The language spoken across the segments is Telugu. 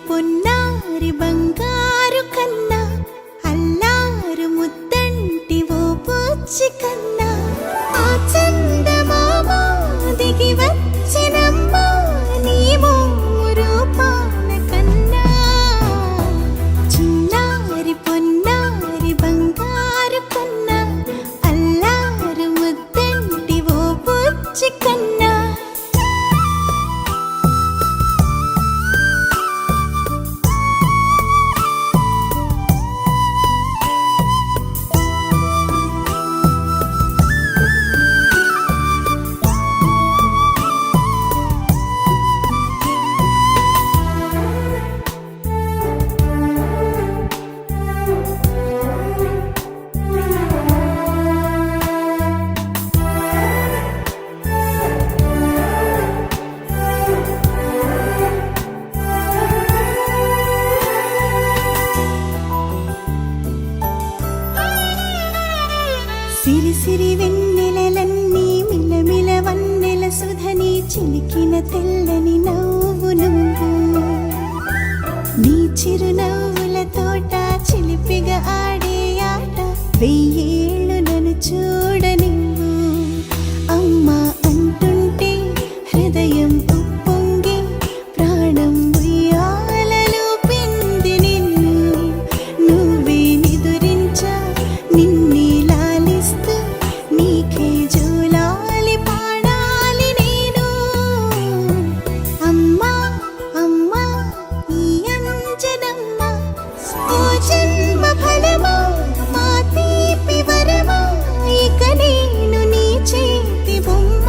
పొన్నారి బంగారు కన్నా అల్లారు ముద్దంటి ఓ పూచి కన్నా ఆ చందమామ దిగి వచ్చినమ్మా నీ రూపాల కన్నా చిన్నారి పొన్నారి బంగారు కన్నా అల్లారు ముద్దంటి ఓ పూచి కన్నా సిరి సిరి వెన్నెలలన్నీ మిలమిల వన్నెల సుధని చిలికిన తెల్లని నవ్వు నువ్వు నీ చిరునవ్వుల తోట చిలిపిగా ఆడే ఆట వెయ్యేళ్ళు నన్ను చూడనివ్వు అమ్మా అంటుంటే హృదయం ఉప్పొంగి ప్రాణం ఉయ్యాలలో పిండి నిన్ను నువ్వే నిదురించా నిన్నే నీకే జోలాలి పాడాలి నేను అమ్మా అమ్మా ఈ అంజనమ్మ ఓ జన్మ ఫలమా మా తీపి వరమా ఇక నేను నీ చేతి బొమ్మ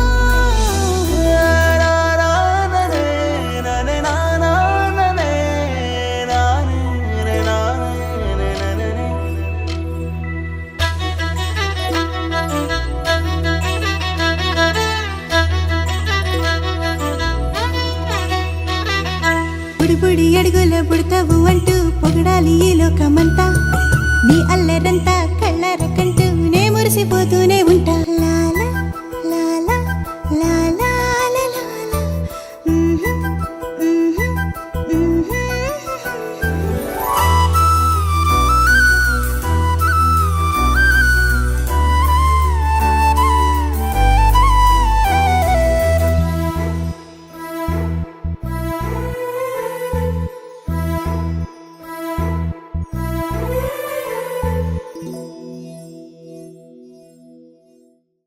బుడి అడుగుల బుడతావు అంటూ పొగడాలి ఈ లోకమంతా నీ అల్లరంతా కళ్ళారకంటూ నే మురిసిపోతూనే ఉంటా.